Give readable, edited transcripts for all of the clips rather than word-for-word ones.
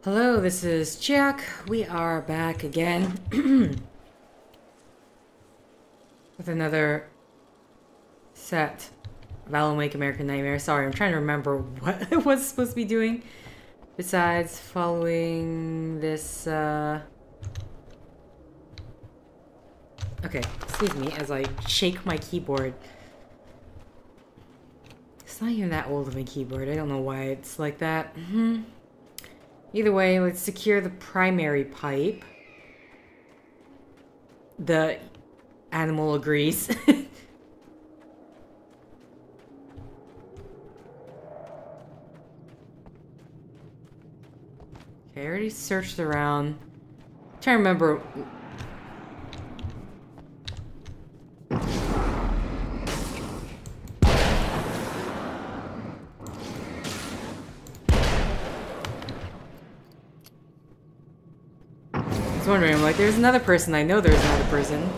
Hello, this is Chiak. We are back again with another set of Alan Wake American Nightmare. Sorry, I'm trying to remember what I was supposed to be doing besides following this. Okay, excuse me as I shake my keyboard. It's not even that old of a keyboard. I don't know why it's like that. Either way, let's secure the primary pipe. The animal agrees. Okay, I already searched around. I'm trying to remember. I was wondering, I'm like, there's another person. I know there's another person.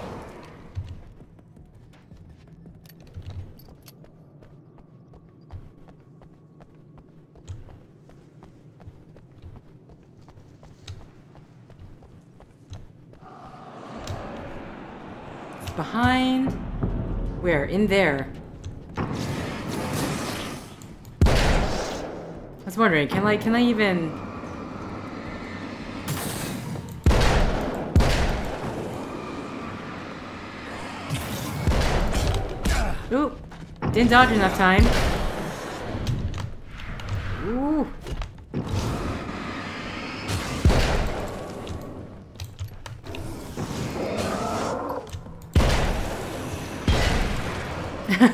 It's behind. Where? In there. I was wondering, can I even... Ooh, didn't dodge enough time. Ooh.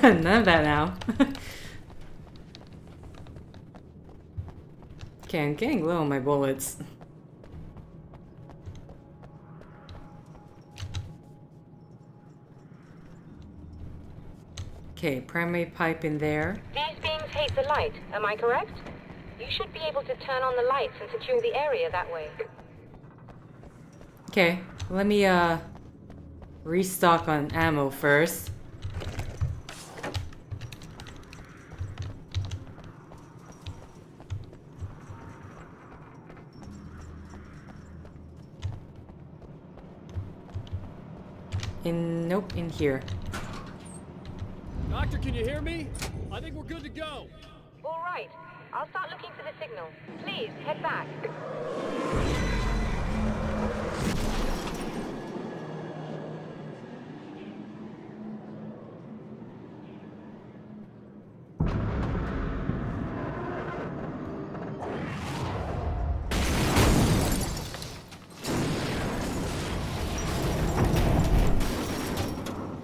None of that now. Okay, I'm getting low on my bullets. Okay, primary pipe in there. These beings hate the light, am I correct? You should be able to turn on the lights and secure the area that way. Okay, let me restock on ammo first. Nope, in here. Doctor, can you hear me? I think we're good to go. All right. I'll start looking for the signal. Please, head back.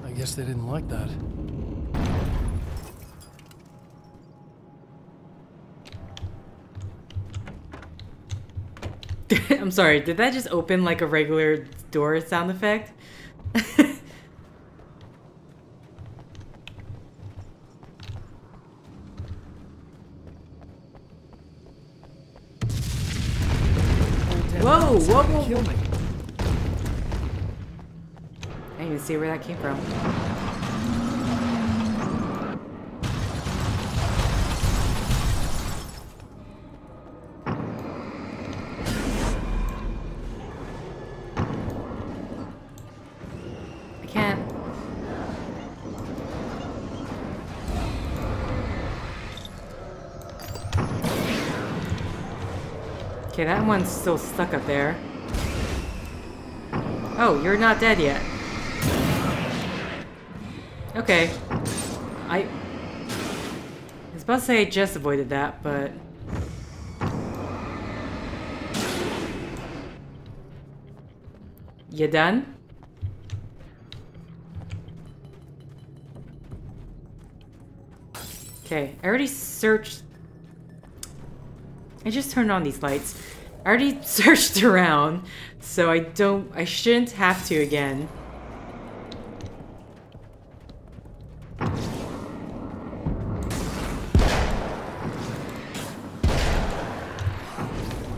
I guess they didn't like that. I'm sorry, did that just open like a regular door sound effect? Whoa, whoa, whoa, Kill whoa. me. I didn't even see where that came from. I can't. Okay, that one's still stuck up there. Oh, you're not dead yet. Okay. I was about to say I just avoided that, but... You done? Okay, I already searched... I just turned on these lights. I already searched around, so I shouldn't have to again.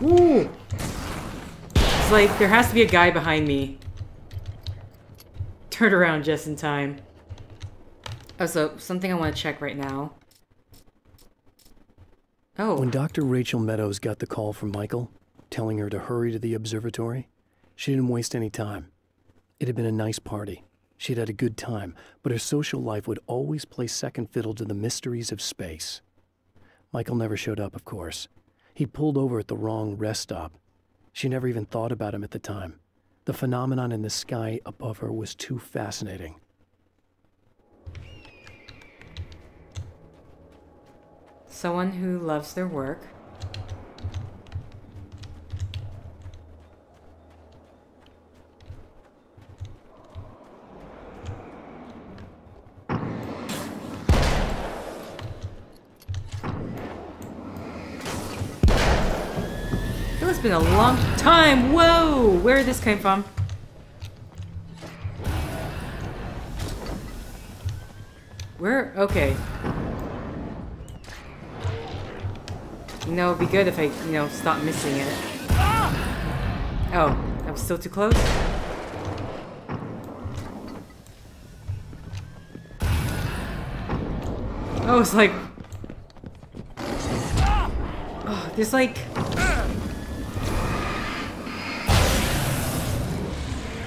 Ooh! It's like there has to be a guy behind me. Turn around just in time. Oh, so something I want to check right now. Oh. When Dr. Rachel Meadows got the call from Michael, telling her to hurry to the observatory, she didn't waste any time. It had been a nice party. She'd had a good time, but her social life would always play second fiddle to the mysteries of space. Michael never showed up, of course. He pulled over at the wrong rest stop. She never even thought about him at the time. The phenomenon in the sky above her was too fascinating. Someone who loves their work. It's been a long time. Whoa! Where this came from? Where? Okay. You know, it'd be good if I, stop missing it. Oh, I'm still too close? Oh, it's like... Oh, there's like...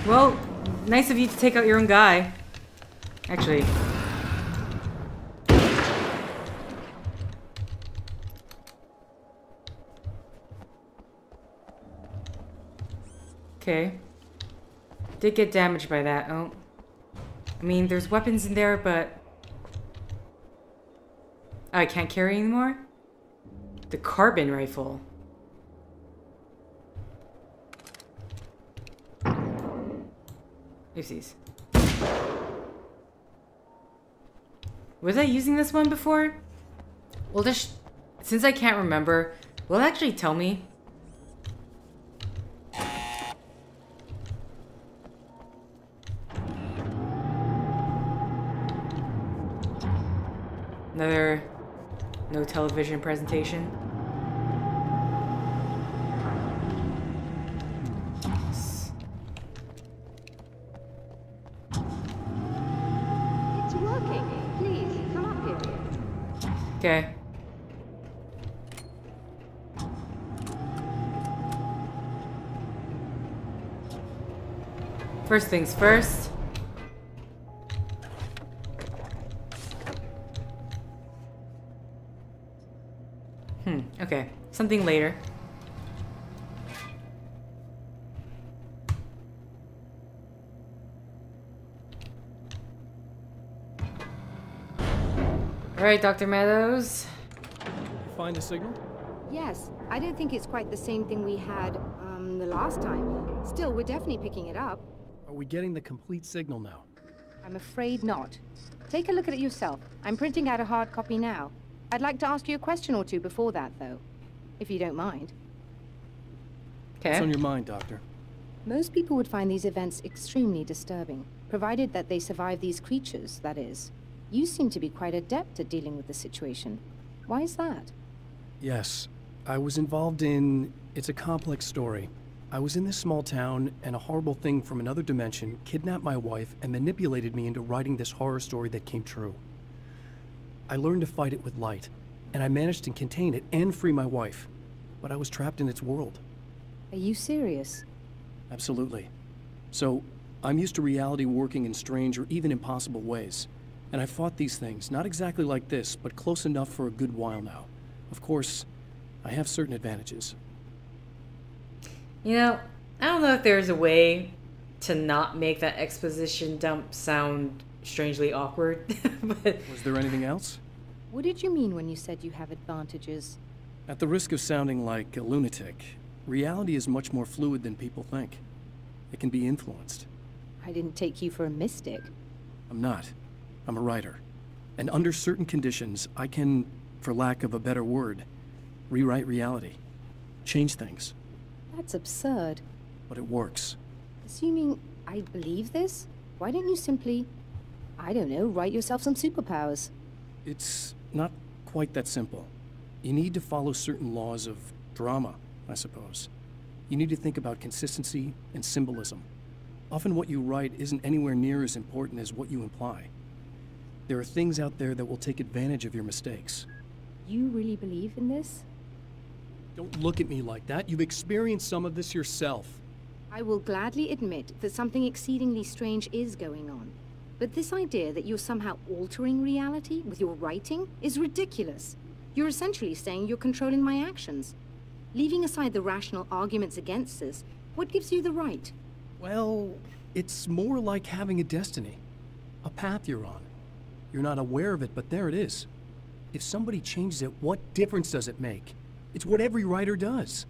Well, nice of you to take out your own guy. Actually. Okay. Did get damaged by that. Oh. I mean, there's weapons in there, but... Oh, I can't carry anymore? The carbon rifle. Oopsies. Was I using this one before? Well, just since I can't remember, will it actually tell me? Another no television presentation. Okay. First things first. Okay. Something later. Alright, Dr. Meadows. Find the signal? Yes. I don't think it's quite the same thing we had, the last time. Still, we're definitely picking it up. Are we getting the complete signal now? I'm afraid not. Take a look at it yourself. I'm printing out a hard copy now. I'd like to ask you a question or two before that, though. If you don't mind. Okay. What's on your mind, Doctor? Most people would find these events extremely disturbing, provided that they survive these creatures, that is. You seem to be quite adept at dealing with the situation. Why is that? Yes. I was involved in... It's a complex story. I was in this small town, and a horrible thing from another dimension kidnapped my wife and manipulated me into writing this horror story that came true. I learned to fight it with light, and I managed to contain it and free my wife. But I was trapped in its world. Are you serious? Absolutely. So, I'm used to reality working in strange or even impossible ways. And I fought these things, not exactly like this, but close enough for a good while now. Of course, I have certain advantages. You know, I don't know if there's a way to not make that exposition dump sound strangely awkward, but... Was there anything else? What did you mean when you said you have advantages? At the risk of sounding like a lunatic, reality is much more fluid than people think. It can be influenced. I didn't take you for a mystic. I'm not. I'm a writer. And under certain conditions, I can, for lack of a better word, rewrite reality. Change things. That's absurd. But it works. Assuming I believe this, why don't you simply, I don't know, write yourself some superpowers? It's not quite that simple. You need to follow certain laws of drama, I suppose. You need to think about consistency and symbolism. Often what you write isn't anywhere near as important as what you imply. There are things out there that will take advantage of your mistakes. You really believe in this? Don't look at me like that. You've experienced some of this yourself. I will gladly admit that something exceedingly strange is going on. But this idea that you're somehow altering reality with your writing is ridiculous. You're essentially saying you're controlling my actions. Leaving aside the rational arguments against this, what gives you the right? Well, it's more like having a destiny. A path you're on. You're not aware of it, but there it is. If somebody changes it, what difference does it make? It's what every writer does.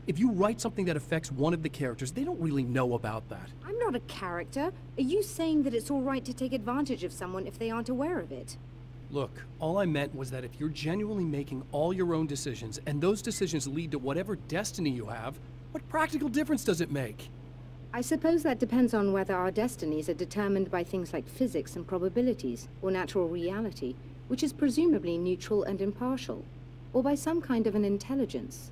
If you write something that affects one of the characters, they don't really know about that. I'm not a character. Are you saying that it's all right to take advantage of someone if they aren't aware of it? Look, all I meant was that if you're genuinely making all your own decisions, and those decisions lead to whatever destiny you have, what practical difference does it make? I suppose that depends on whether our destinies are determined by things like physics and probabilities, or natural reality, which is presumably neutral and impartial, or by some kind of an intelligence.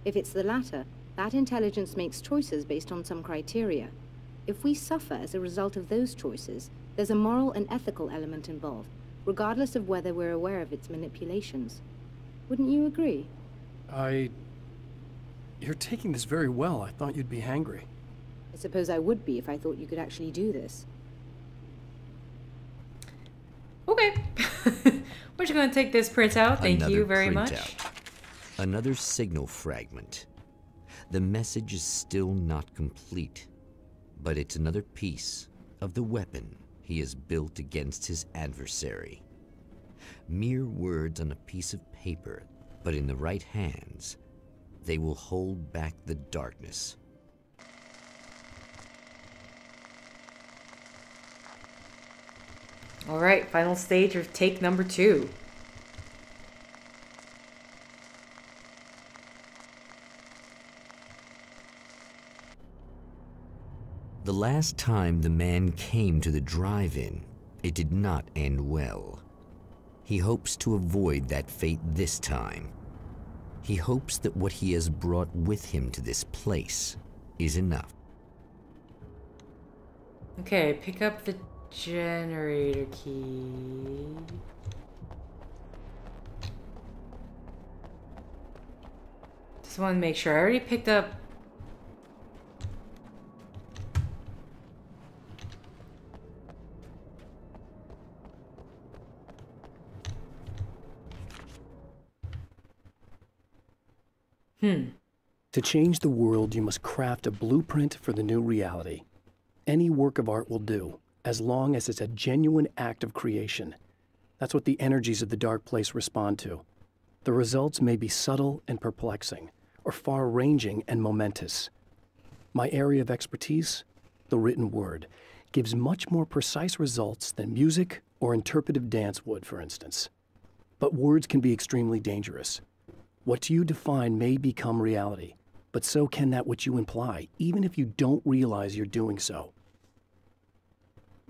If it's the latter, that intelligence makes choices based on some criteria. If we suffer as a result of those choices, there's a moral and ethical element involved, regardless of whether we're aware of its manipulations. Wouldn't you agree? You're taking this very well. I thought you'd be hangry. I suppose I would be if I thought you could actually do this. Okay. We're just going to take this printout. Thank you very much. Another signal fragment. The message is still not complete, but it's another piece of the weapon he has built against his adversary. Mere words on a piece of paper, but in the right hands, they will hold back the darkness. All right, final stage of take number 2. The last time the man came to the drive-in, it did not end well. He hopes to avoid that fate this time. He hopes that what he has brought with him to this place is enough. Okay, pick up the generator key. Just want to make sure. I already picked up. To change the world, you must craft a blueprint for the new reality. Any work of art will do, as long as it's a genuine act of creation. That's what the energies of the dark place respond to. The results may be subtle and perplexing, or far-ranging and momentous. My area of expertise, the written word, gives much more precise results than music or interpretive dance would, for instance. But words can be extremely dangerous. What you define may become reality, but so can that which you imply, even if you don't realize you're doing so.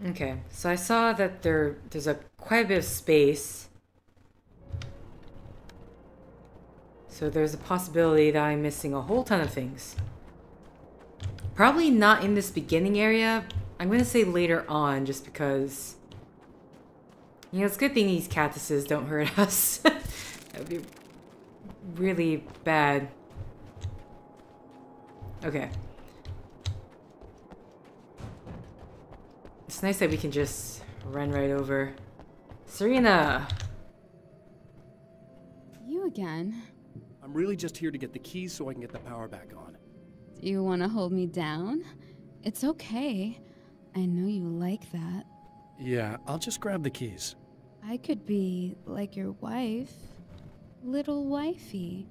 Okay, so I saw that there's quite a bit of space. So there's a possibility that I'm missing a whole ton of things. Probably not in this beginning area. I'm going to say later on, just because... You know, it's a good thing these cactuses don't hurt us. That would be really bad. Okay. It's nice that we can just run right over. Serena! You again? I'm really just here to get the keys so I can get the power back on. Do you want to hold me down? It's okay. I know you like that. Yeah, I'll just grab the keys. I could be like your wife. Little wifey.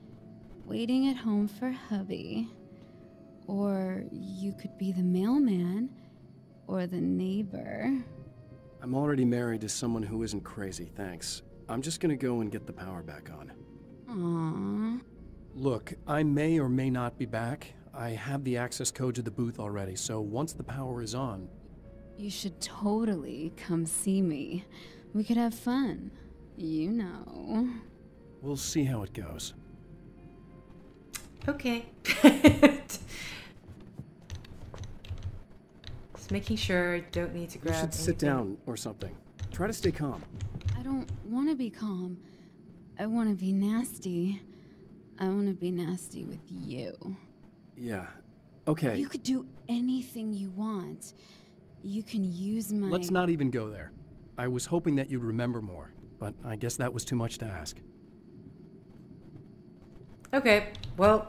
Waiting at home for hubby. Or you could be the mailman. Or the neighbor. I'm already married to someone who isn't crazy, thanks. I'm just gonna go and get the power back on. Aww. Look, I may or may not be back. I have the access code to the booth already, so once the power is on... You should totally come see me. We could have fun. You know. We'll see how it goes. Okay. Just making sure I don't need to grab You should sit down or something. Try to stay calm. I don't want to be calm. I want to be nasty. I want to be nasty with you. Yeah. Okay. You could do anything you want. You can use my... Let's not even go there. I was hoping that you'd remember more, but I guess that was too much to ask. Okay, well...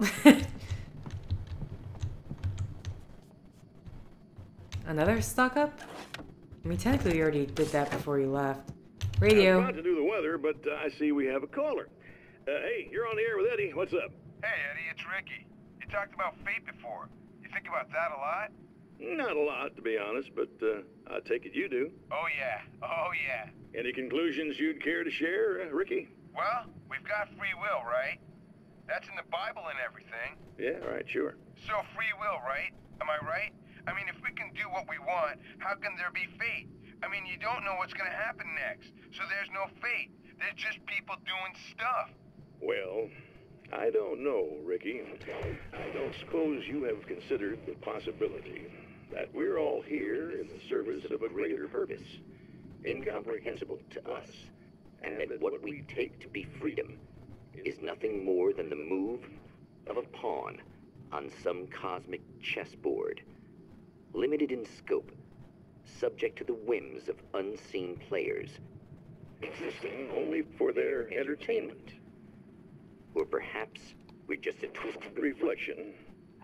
Another stock up? I mean, technically we already did that before you left. Radio. I was about to do the weather, but I see we have a caller. Hey, you're on the air with Eddie. What's up? Hey, Eddie, it's Ricky. You talked about fate before. You think about that a lot? Not a lot, to be honest, but I take it you do. Oh, yeah. Oh, yeah. Any conclusions you'd care to share, Ricky? Well, we've got free will, right? That's in the Bible and everything. Yeah, right, sure. So free will, right? Am I right? I mean, if we can do what we want, how can there be fate? I mean, you don't know what's going to happen next, so there's no fate. There's just people doing stuff. Well, I don't know, Ricky. I don't suppose you have considered the possibility that we're all here in the service of a greater purpose, incomprehensible to us, and that what we take to be freedom is nothing more than the move of a pawn on some cosmic chessboard, limited in scope, subject to the whims of unseen players, existing only for their entertainment. Or perhaps we're just a twisted reflection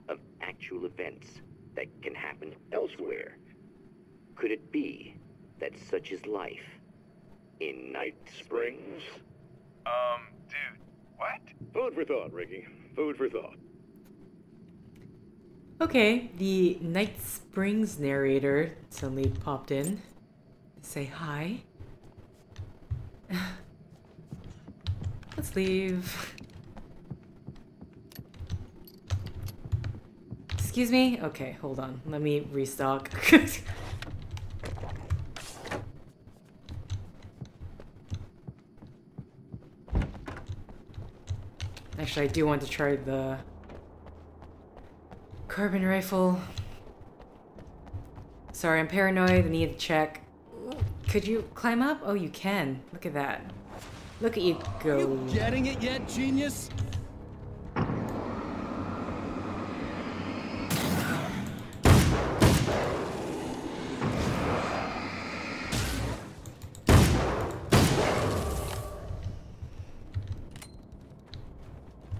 of actual events that can happen elsewhere. Could it be that such is life in Night Springs? Dude, what? Food for thought, Ricky. Food for thought. Okay, the Night Springs narrator suddenly popped in to say hi. Let's leave. Excuse me? Okay, hold on. Let me restock. Actually, I do want to try the carbon rifle. Sorry, I'm paranoid. I need to check. Could you climb up? Oh, you can. Look at that. Look at you go. Are you getting it yet, genius?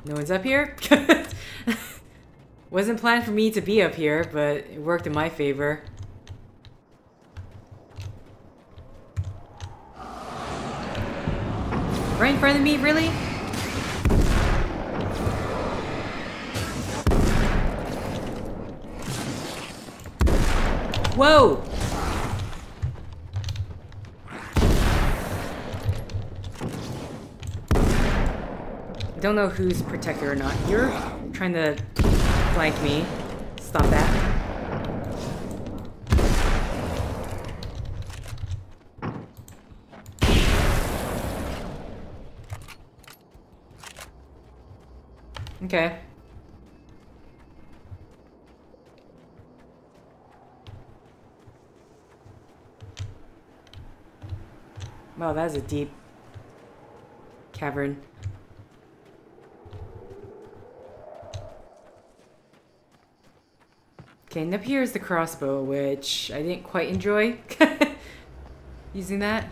No one's up here? Wasn't planned for me to be up here, but it worked in my favor. Right in front of me, really? Whoa! I don't know who's protector or not. You're trying to flank me. Stop that. Okay. Wow, that is a deep cavern. Okay, and up here is the crossbow, which I didn't quite enjoy using that.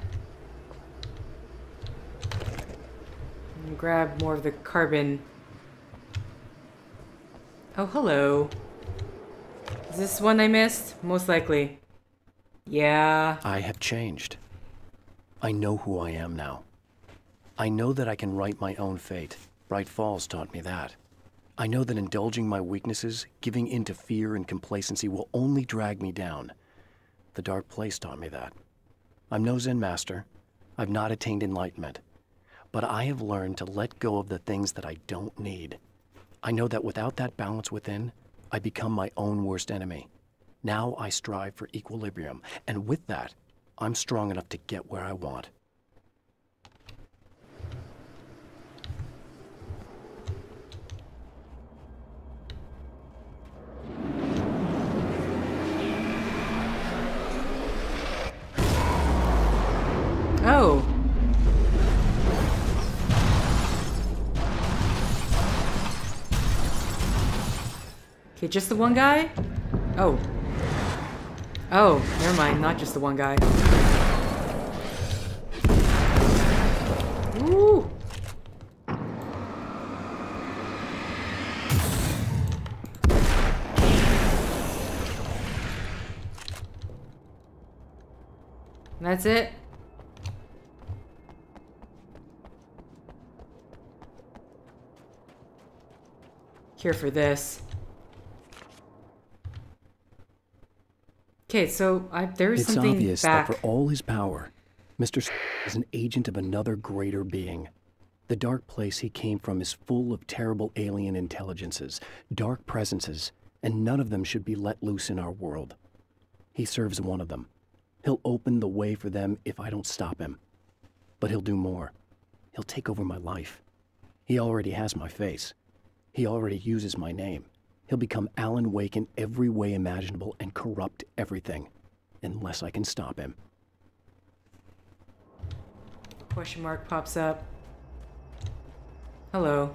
Grab more of the carbon. Oh, hello. Is this one I missed? Most likely. Yeah. I have changed. I know who I am now. I know that I can write my own fate. Bright Falls taught me that. I know that indulging my weaknesses, giving in to fear and complacency will only drag me down. The Dark Place taught me that. I'm no Zen master. I've not attained enlightenment. But I have learned to let go of the things that I don't need. I know that without that balance within, I become my own worst enemy. Now I strive for equilibrium, and with that, I'm strong enough to get where I want. Oh. Okay, just the one guy? Oh. Oh, never mind, not just the one guy. Woo! That's it? Here for this. Okay, so there is something back. It's obvious that for all his power, Mr. is an agent of another greater being. The dark place he came from is full of terrible alien intelligences, dark presences, and none of them should be let loose in our world. He serves one of them. He'll open the way for them if I don't stop him. But he'll do more. He'll take over my life. He already has my face. He already uses my name. He'll become Alan Wake in every way imaginable and corrupt everything, unless I can stop him. Question mark pops up. Hello.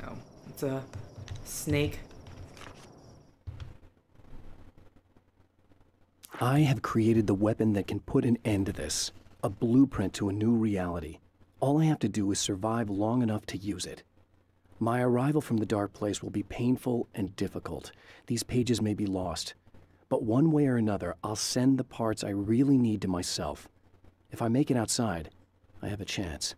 Oh, it's a snake. I have created the weapon that can put an end to this. A blueprint to a new reality. All I have to do is survive long enough to use it. My arrival from the dark place will be painful and difficult. These pages may be lost. But one way or another, I'll send the parts I really need to myself. If I make it outside, I have a chance.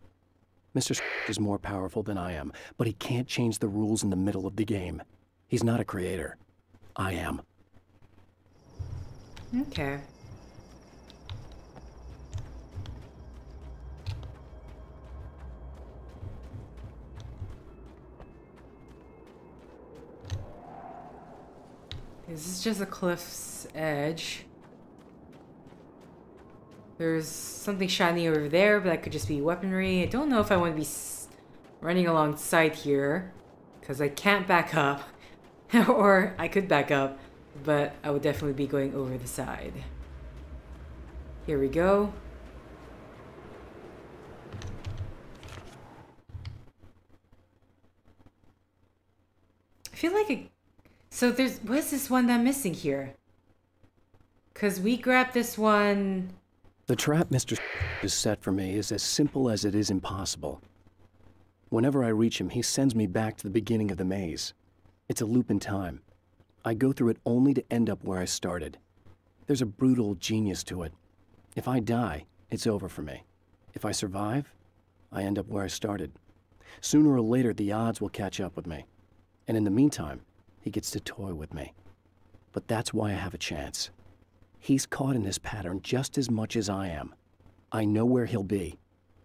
Mr. is more powerful than I am, but he can't change the rules in the middle of the game. He's not a creator. I am. Okay. This is just a cliff's edge. There's something shiny over there, but that could just be weaponry. I don't know if I want to be running alongside here, because I can't back up. Or I could back up, but I would definitely be going over the side. Here we go. I feel like so what's this one that I'm missing here? Because we grabbed this one. The trap Mr. has set for me is as simple as it is impossible. Whenever I reach him, he sends me back to the beginning of the maze. It's a loop in time. I go through it only to end up where I started. There's a brutal genius to it. If I die, it's over for me. If I survive, I end up where I started. Sooner or later, the odds will catch up with me. And in the meantime, he gets to toy with me. But that's why I have a chance. He's caught in this pattern just as much as I am. I know where he'll be,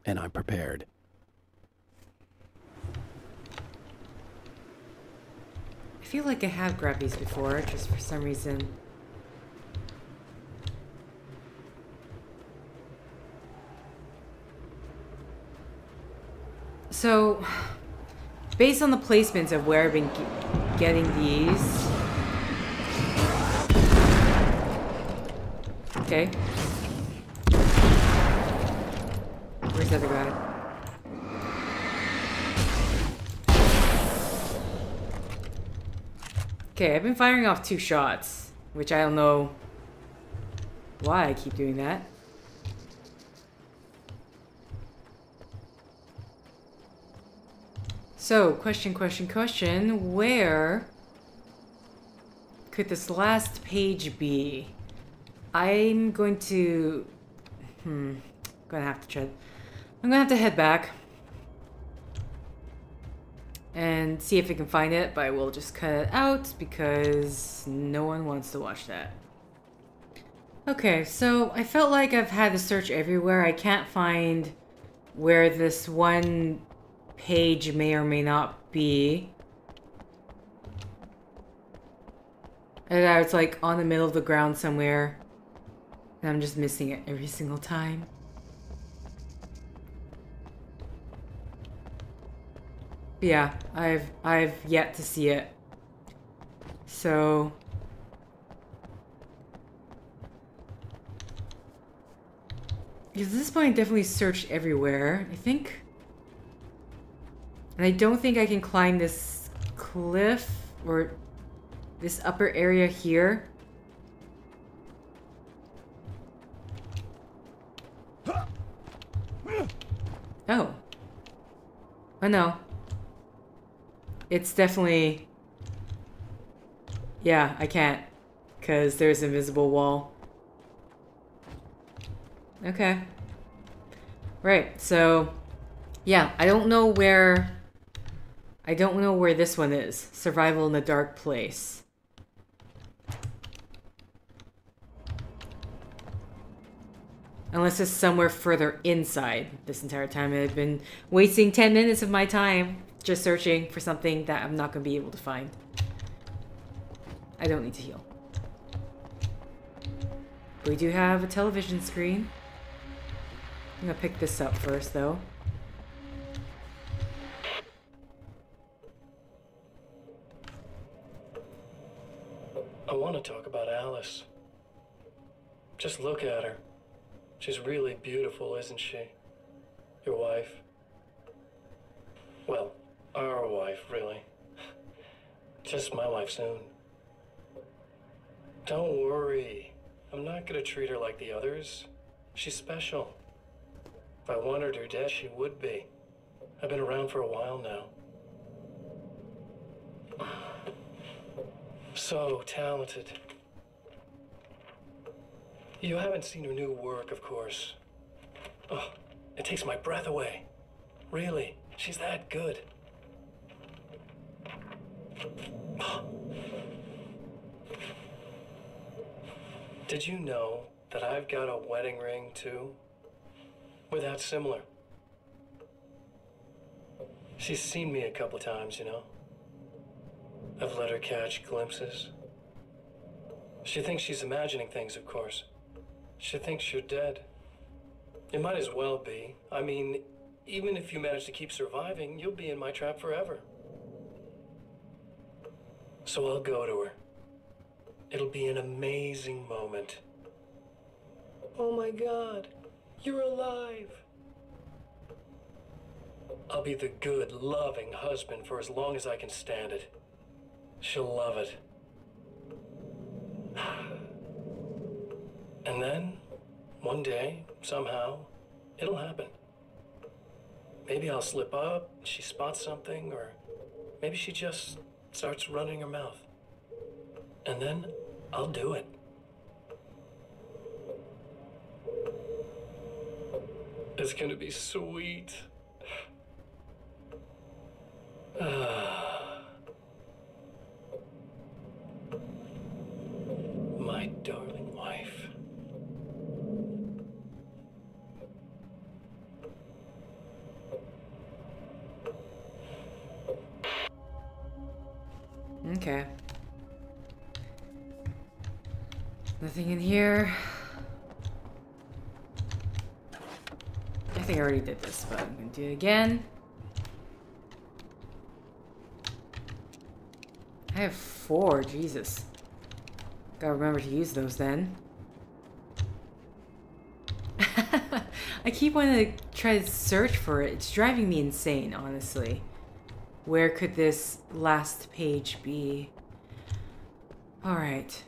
and I'm prepared. I feel like I have grabbed these before, just for some reason. So, based on the placements of where I've been getting these... Okay. Where's the other guy? Okay, I've been firing off 2 shots, which I don't know why I keep doing that. So, question, where could this last page be? I'm going to... I'm gonna have to head back and see if I can find it, but I will just cut it out because no one wants to watch that. Okay, so I felt like I've had to search everywhere. I can't find where this one page may or may not be. And it's like on the middle of the ground somewhere. And I'm just missing it every single time. But yeah, I've yet to see it. So Because at this point, I definitely searched everywhere, I think. And I don't think I can climb this cliff or this upper area here. Oh. Oh no. It's definitely... Yeah, I can't. Because there's an invisible wall. Okay. Right, so... Yeah, I don't know where this one is. Survival in a dark place. Unless it's somewhere further inside this entire time. I've been wasting 10 minutes of my time just searching for something that I'm not going to be able to find. I don't need to heal. We do have a television screen. I'm going to pick this up first, though. I want to talk about Alice. Just look at her. She's really beautiful, isn't she? Your wife. Well, our wife, really. Just my wife soon. Don't worry. I'm not gonna treat her like the others. She's special. If I wanted her dead, she would be. I've been around for a while now. So talented. You haven't seen her new work, of course. Oh, it takes my breath away. Really, she's that good. Did you know that I've got a wedding ring, too? We're that similar. She's seen me a couple times, you know. I've let her catch glimpses. She thinks she's imagining things, of course. She thinks you're dead. It might as well be. I mean, even if you manage to keep surviving, you'll be in my trap forever. So I'll go to her. It'll be an amazing moment. Oh my God, you're alive. I'll be the good, loving husband for as long as I can stand it. She'll love it. And then, one day, somehow, it'll happen. Maybe I'll slip up, she spots something, or maybe she just starts running her mouth. And then, I'll do it. It's gonna be sweet. My darling wife. Okay. Nothing in here. I think I already did this, but I'm gonna do it again. I have 4, Jesus. Gotta remember to use those then. I keep wanting to try to search for it. It's driving me insane, honestly. Where could this last page be? Alright.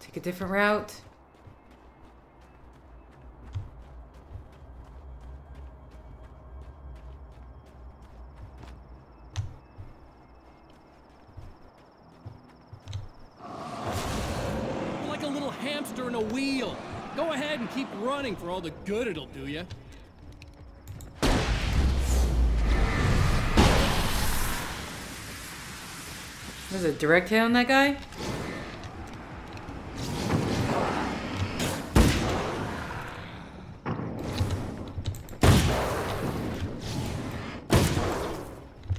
Take a different route. Like a little hamster in a wheel. Go ahead and keep running for all the good it'll do you. There's a direct hit on that guy?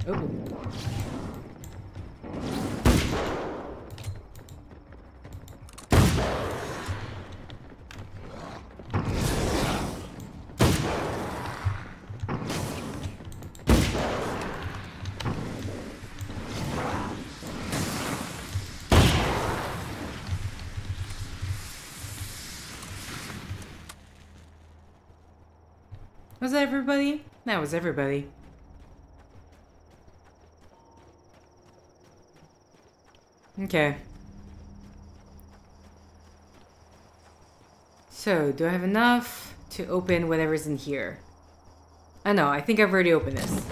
Oh. Was that everybody? That was everybody. Okay. So, do I have enough to open whatever's in here? I know, I think I've already opened this.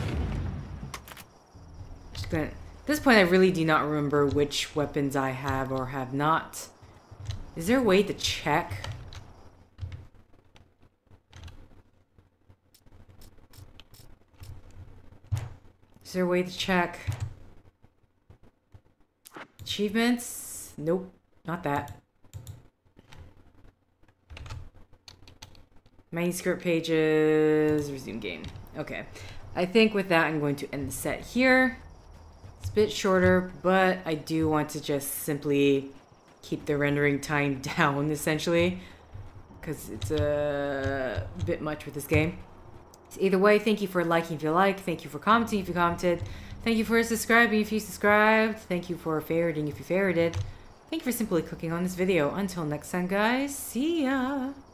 Just gonna, at this point, I really do not remember which weapons I have or have not. Is there a way to check? Is there a way to check? Achievements? Nope, not that. Manuscript pages, resume game. Okay. I think with that, I'm going to end the set here. It's a bit shorter, but I do want to just simply keep the rendering time down, essentially, because it's a bit much with this game. So either way, thank you for liking if you like. Thank you for commenting if you commented. Thank you for subscribing if you subscribed. Thank you for favoriting if you favorited. Thank you for simply clicking on this video. Until next time, guys. See ya!